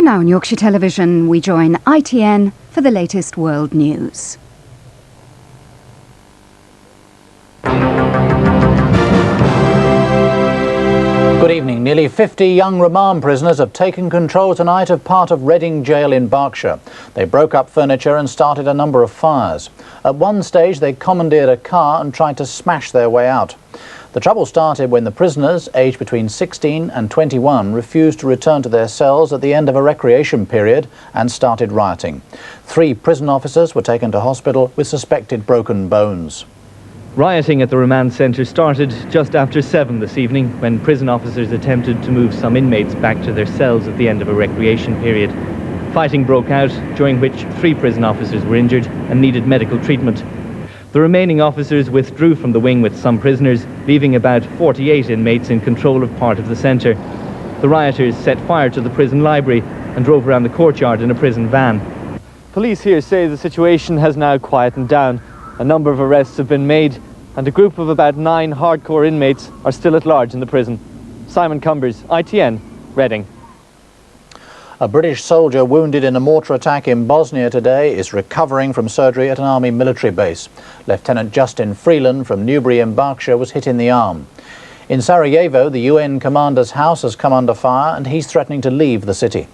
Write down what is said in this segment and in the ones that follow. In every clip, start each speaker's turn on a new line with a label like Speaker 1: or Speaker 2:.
Speaker 1: now on Yorkshire Television, we join ITN for the latest world news.
Speaker 2: Good evening. Nearly 50 young remand prisoners have taken control tonight of part of Reading Jail in Berkshire. They broke up furniture and started a number of fires. At one stage, they commandeered a car and tried to smash their way out. The trouble started when the prisoners, aged between 16 and 21, refused to return to their cells at the end of a recreation period and started rioting. 3 prison officers were taken to hospital with suspected broken bones.
Speaker 3: Rioting at the remand centre started just after 7 this evening when prison officers attempted to move some inmates back to their cells at the end of a recreation period. Fighting broke out, during which 3 prison officers were injured and needed medical treatment. The remaining officers withdrew from the wing with some prisoners, leaving about 48 inmates in control of part of the centre. The rioters set fire to the prison library and drove around the courtyard in a prison van. Police here say the situation has now quietened down. A number of arrests have been made, and a group of about 9 hardcore inmates are still at large in the prison. Simon Cumbers, ITN, Reading.
Speaker 2: A British soldier wounded in a mortar attack in Bosnia today is recovering from surgery at an army military base. Lieutenant Justin Freeland from Newbury in Berkshire was hit in the arm. In Sarajevo, the UN commander's house has come under fire and he's threatening to leave the city.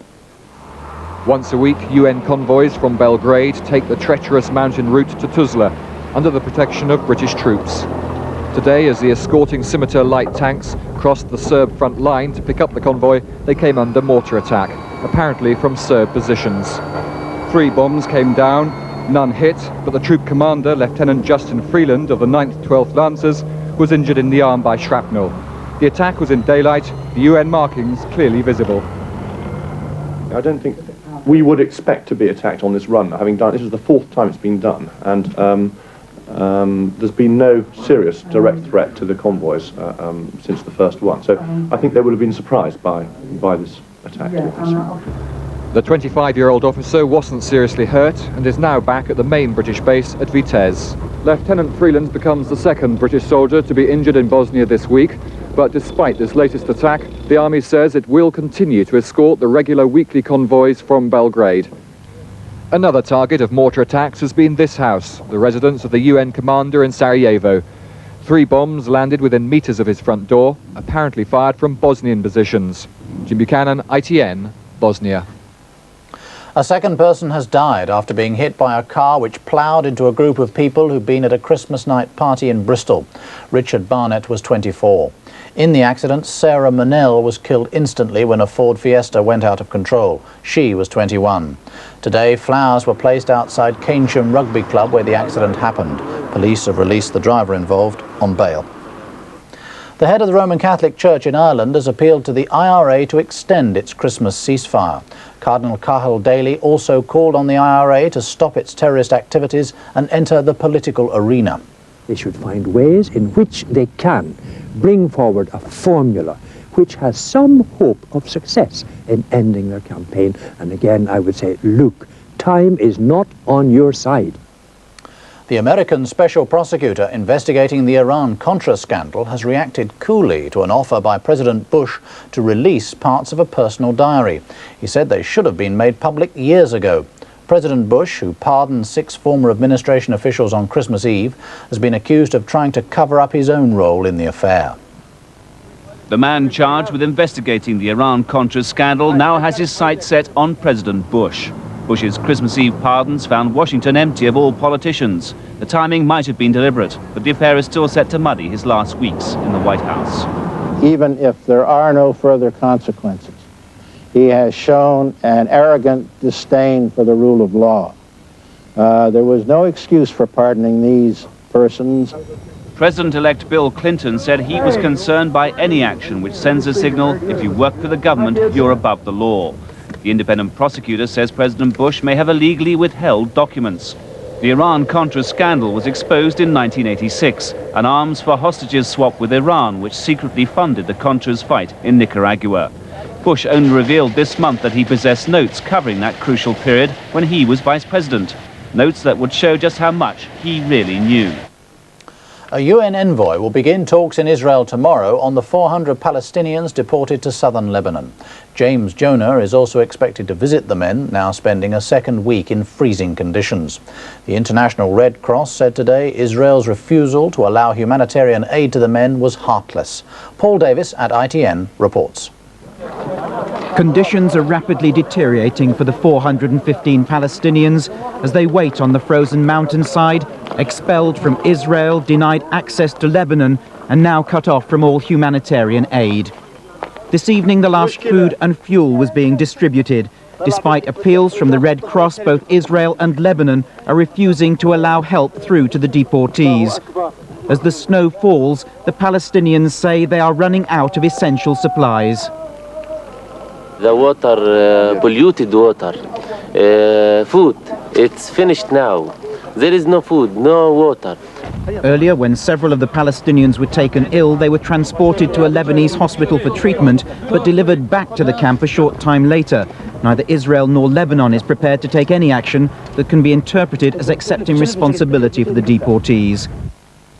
Speaker 4: Once a week, UN convoys from Belgrade take the treacherous mountain route to Tuzla under the protection of British troops. Today, as the escorting scimitar light tanks crossed the Serb front line to pick up the convoy, they came under mortar attack, apparently from Serb positions. 3 bombs came down, none hit, but the troop commander, Lieutenant Justin Freeland of the 9th 12th Lancers, was injured in the arm by shrapnel. The attack was in daylight, the UN markings clearly visible.
Speaker 5: I don't think we would expect to be attacked on this run, having done, this is the 4th time it's been done, and there's been no serious direct threat to the convoys since the first one. So I think they would have been surprised by this attack.
Speaker 4: The 25-year-old officer wasn't seriously hurt and is now back at the main British base at Vitez. Lieutenant Freeland becomes the 2nd British soldier to be injured in Bosnia this week, but despite this latest attack, the army says it will continue to escort the regular weekly convoys from Belgrade. Another target of mortar attacks has been this house, the residence of the UN commander in Sarajevo. 3 bombs landed within meters of his front door, apparently fired from Bosnian positions. Jim Buchanan, ITN, Bosnia.
Speaker 2: A 2nd person has died after being hit by a car which ploughed into a group of people who'd been at a Christmas night party in Bristol. Richard Barnett was 24. In the accident, Sarah Manell was killed instantly when a Ford Fiesta went out of control. She was 21. Today, flowers were placed outside Keynsham Rugby Club where the accident happened. Police have released the driver involved on bail. The head of the Roman Catholic Church in Ireland has appealed to the IRA to extend its Christmas ceasefire. Cardinal Cahill Daly also called on the IRA to stop its terrorist activities and enter the political arena.
Speaker 6: They should find ways in which they can bring forward a formula which has some hope of success in ending their campaign. And again, I would say, look, time is not on your side.
Speaker 2: The American special prosecutor investigating the Iran-Contra scandal has reacted coolly to an offer by President Bush to release parts of a personal diary. He said they should have been made public years ago. President Bush, who pardoned 6 former administration officials on Christmas Eve, has been accused of trying to cover up his own role in the affair.
Speaker 7: The man charged with investigating the Iran-Contra scandal now has his sights set on President Bush. Bush's Christmas Eve pardons found Washington empty of all politicians. The timing might have been deliberate, but the affair is still set to muddy his last weeks in the White House.
Speaker 8: Even if there are no further consequences, he has shown an arrogant disdain for the rule of law. There was no excuse for pardoning these persons.
Speaker 7: President-elect Bill Clinton said he was concerned by any action which sends a signal, if you work for the government, you're above the law. The independent prosecutor says President Bush may have illegally withheld documents. The Iran-Contra scandal was exposed in 1986, an arms for hostages swap with Iran, which secretly funded the Contras' fight in Nicaragua. Bush only revealed this month that he possessed notes covering that crucial period when he was vice president. Notes that would show just how much he really knew.
Speaker 2: A UN envoy will begin talks in Israel tomorrow on the 400 Palestinians deported to southern Lebanon. James Jonah is also expected to visit the men, now spending a second week in freezing conditions. The International Red Cross said today Israel's refusal to allow humanitarian aid to the men was heartless. Paul Davis at ITN reports.
Speaker 9: Conditions are rapidly deteriorating for the 415 Palestinians as they wait on the frozen mountainside, expelled from Israel, denied access to Lebanon, and now cut off from all humanitarian aid. This evening, the last food and fuel was being distributed. Despite appeals from the Red Cross, both Israel and Lebanon are refusing to allow help through to the deportees. As the snow falls, the Palestinians say they are running out of essential supplies.
Speaker 10: The water, polluted water, food, it's finished now. There is no food, no water.
Speaker 9: Earlier, when several of the Palestinians were taken ill, they were transported to a Lebanese hospital for treatment, but delivered back to the camp a short time later. Neither Israel nor Lebanon is prepared to take any action that can be interpreted as accepting responsibility for the deportees.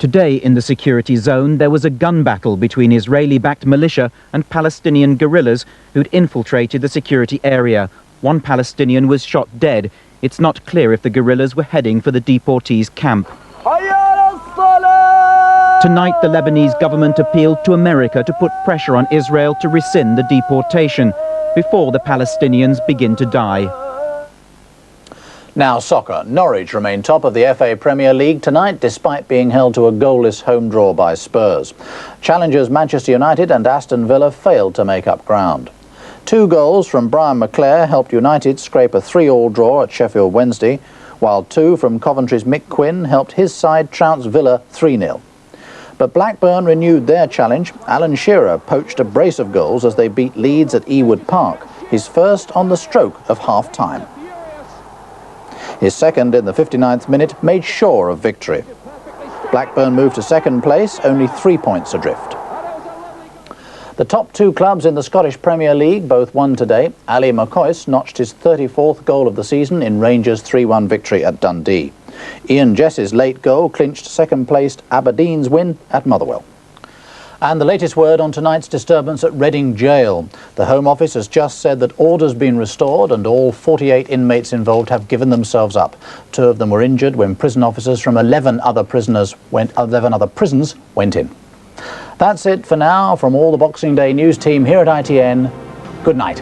Speaker 9: Today, in the security zone, there was a gun battle between Israeli-backed militia and Palestinian guerrillas who'd infiltrated the security area. One Palestinian was shot dead. It's not clear if the guerrillas were heading for the deportees' camp. Tonight, the Lebanese government appealed to America to put pressure on Israel to rescind the deportation before the Palestinians begin to die.
Speaker 2: Now soccer. Norwich remain top of the FA Premier League tonight despite being held to a goalless home draw by Spurs. Challengers Manchester United and Aston Villa failed to make up ground. 2 goals from Brian McClare helped United scrape a 3-3 draw at Sheffield Wednesday, while 2 from Coventry's Mick Quinn helped his side trounce Villa 3-0. But Blackburn renewed their challenge. Alan Shearer poached a brace of goals as they beat Leeds at Ewood Park, his first on the stroke of half-time. His second in the 59th minute made sure of victory. Blackburn moved to second place, only 3 points adrift. The top 2 clubs in the Scottish Premier League both won today. Ali McCoist notched his 34th goal of the season in Rangers' 3-1 victory at Dundee. Ian Jess's late goal clinched second-placed Aberdeen's win at Motherwell. And the latest word on tonight's disturbance at Reading Jail. The Home Office has just said that order's been restored and all 48 inmates involved have given themselves up. 2 of them were injured when prison officers from 11 other prisons went in. That's it for now from all the Boxing Day news team here at ITN. Good night.